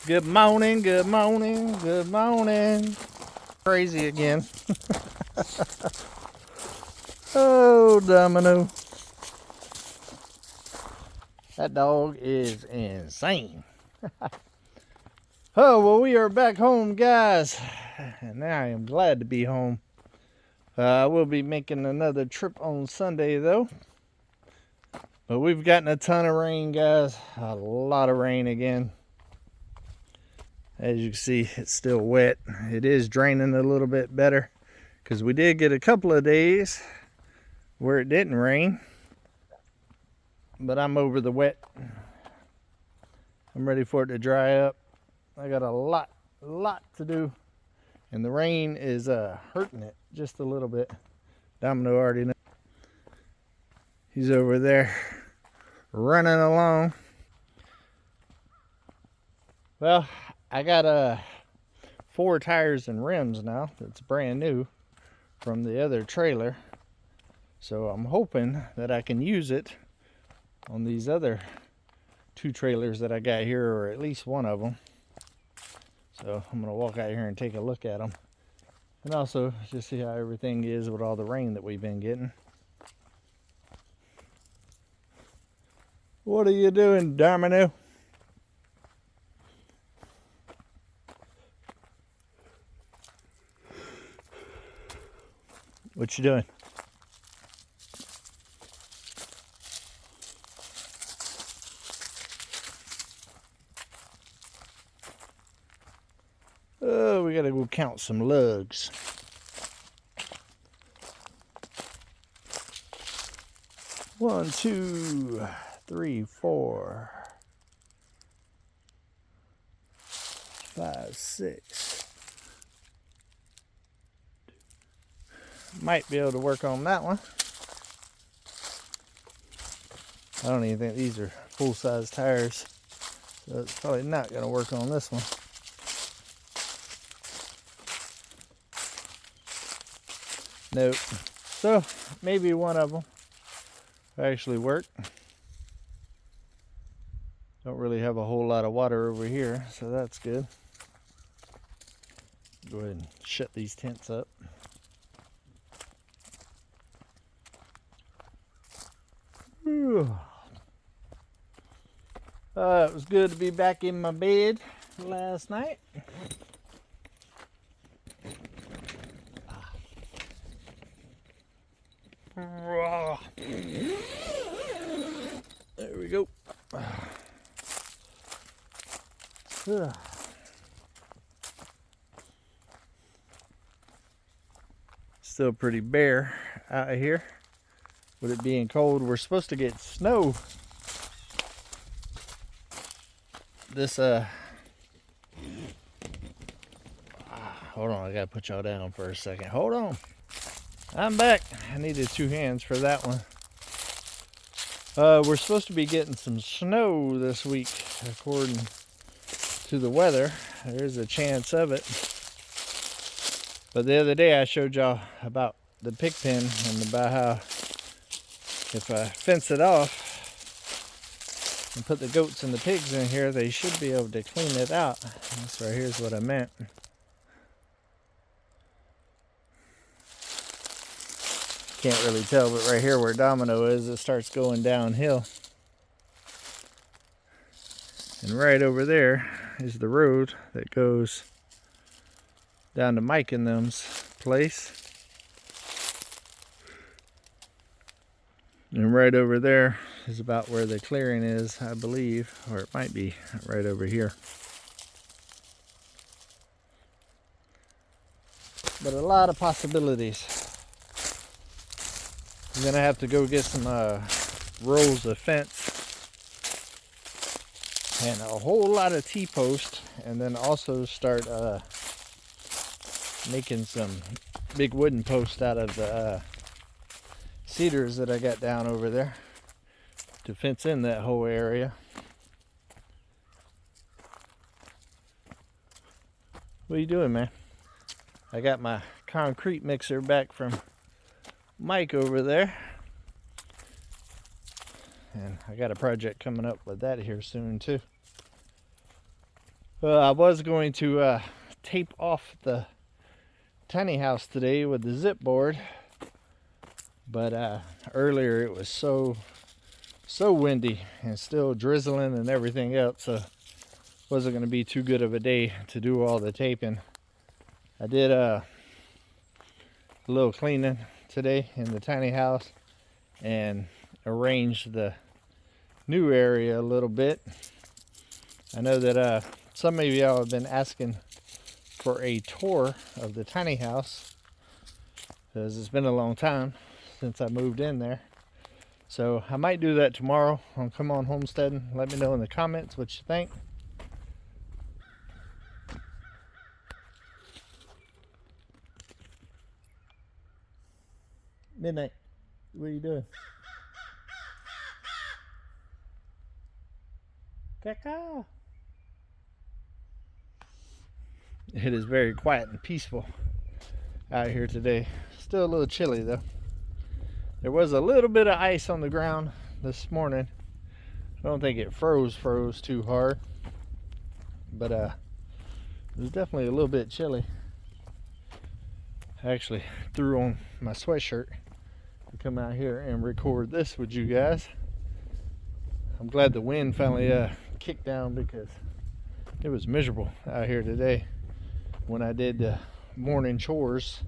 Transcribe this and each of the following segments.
Good morning, good morning, good morning. Crazy again. Oh, Domino. That dog is insane. Oh, well, we are back home, guys. And I am glad to be home. I will be making another trip on Sunday, though. But we've gotten a ton of rain, guys. A lot of rain again. As you can see, it's still wet. It is draining a little bit better because we did get a couple of days where it didn't rain. But I'm over the wet. I'm ready for it to dry up. I got a lot to do. And the rain is hurting it just a little bit. Domino already knows. He's over there running along. Well, I got 4 tires and rims now. That's brand new from the other trailer. So I'm hoping that I can use it on these other 2 trailers that I got here, or at least one of them. So I'm gonna walk out here and take a look at them, and also just see how everything is with all the rain that we've been getting. What are you doing, Domino? What you doing? Oh, we gotta go count some lugs. One, 2, 3, 4, 5, 6. Might be able to work on that one. I don't even think these are full-size tires, so it's probably not gonna work on this one. Nope. So maybe one of them actually work. Don't really have a whole lot of water over here, so that's good. Go ahead and shut these tents up. It was good to be back in my bed last night. There we go. Still pretty bare out here with it being cold. We're supposed to get snow this hold on, I gotta put y'all down for a second. Hold on, I'm back. I needed 2 hands for that one. We're supposed to be getting some snow this week according to the weather. There's a chance of it. But the other day I showed y'all about the pig pen and about how if I fence it off and put the goats and the pigs in here, they should be able to clean it out. This right here's what I meant. Can't really tell, but right here where Domino is, it starts going downhill. And right over there is the road that goes down to Mike and them's place. And right over there is about where the clearing is, I believe, or it might be right over here. But a lot of possibilities. I'm gonna have to go get some rolls of fence and a whole lot of T-post, and then also start making some big wooden posts out of the cedars that I got down over there to fence in that whole area. What are you doing, man? I got my concrete mixer back from Mike over there, and I got a project coming up with that here soon too. I was going to tape off the tiny house today with the zip board, but earlier it was so windy and still drizzling and everything else, so wasn't going to be too good of a day to do all the taping. I did a little cleaning today in the tiny house and arranged the new area a little bit. I know that some of y'all have been asking for a tour of the tiny house because it's been a long time since I moved in there. So I might do that tomorrow on Come On Homesteading. Let me know in the comments what you think. Midnight, what are you doing? Caca. It is very quiet and peaceful out here today. Still a little chilly though. There was a little bit of ice on the ground this morning. I don't think it froze too hard, but it was definitely a little bit chilly. I actually threw on my sweatshirt to come out here and record this with you guys. I'm glad the wind finally kicked down because it was miserable out here today when I did the morning chores,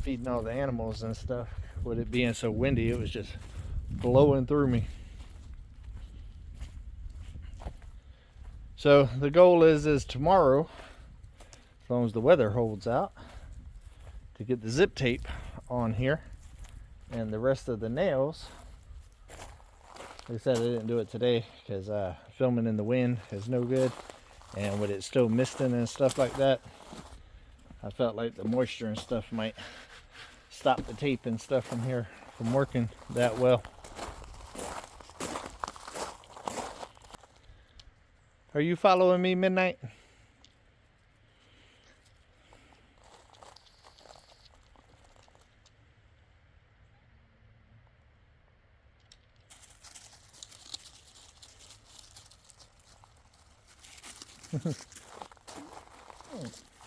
feeding all the animals and stuff. With it being so windy, it was just blowing through me. So the goal is tomorrow, as long as the weather holds out, to get the zip tape on here and the rest of the nails. Like I said, I didn't do it today because filming in the wind is no good, and with it still misting and stuff like that, I felt like the moisture and stuff might stop the tape and stuff from here from working that well. Are you following me, Midnight?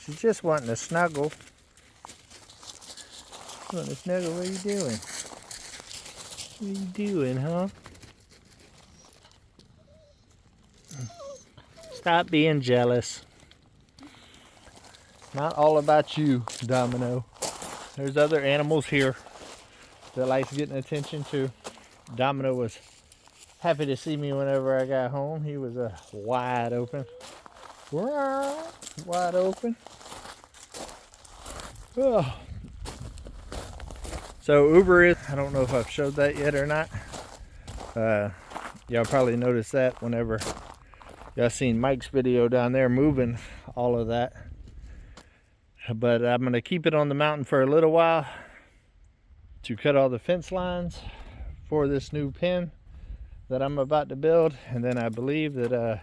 She's just wanting to snuggle. Want to snuggle? What are you doing? What are you doing, huh? Stop being jealous. It's not all about you, Domino. There's other animals here that likes getting attention too. Domino was happy to see me whenever I got home. He was wide open. Wide open. Oh. So Uber is, I don't know if I've showed that yet or not. Y'all probably noticed that whenever y'all seen Mike's video down there moving all of that. But I'm going to keep it on the mountain for a little while to cut all the fence lines for this new pen that I'm about to build. And then I believe that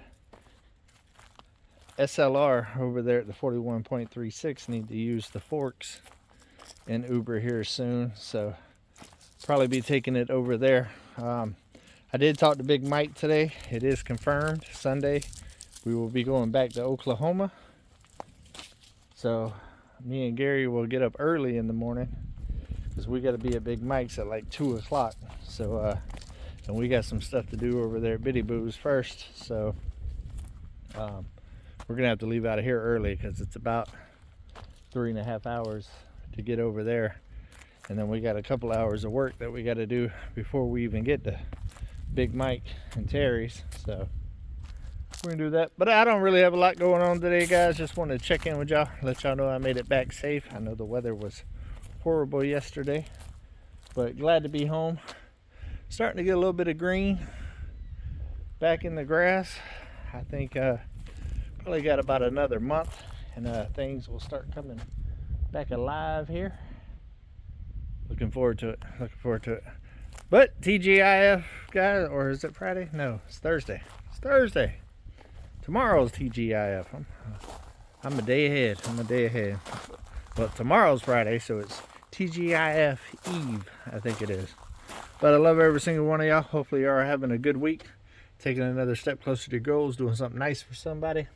SLR over there at the 41.36 need to use the forks in Uber here soon, so probably be taking it over there. I did talk to Big Mike today. It is confirmed Sunday we will be going back to Oklahoma, so me and Gary will get up early in the morning because we got to be at Big Mike's at like 2 o'clock. So and we got some stuff to do over there at Bitty Boo's first, so we're gonna have to leave out of here early because it's about 3.5 hours to get over there, and then we got a couple hours of work that we got to do before we even get to Big Mike and Terry's. So we're gonna do that, but I don't really have a lot going on today, guys. Just wanted to check in with y'all, let y'all know I made it back safe. I know the weather was horrible yesterday, but glad to be home. Starting to get a little bit of green back in the grass. I think probably got about another month and things will start coming back alive here. Looking forward to it. But TGIF, guys, or is it Friday? No, it's Thursday. Tomorrow's TGIF. I'm a day ahead. Well, tomorrow's Friday, so it's TGIF Eve, I think it is. But I love every single one of y'all. Hopefully you are having a good week. taking another step closer to goals, doing something nice for somebody.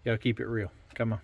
Y'all keep it real. Come on.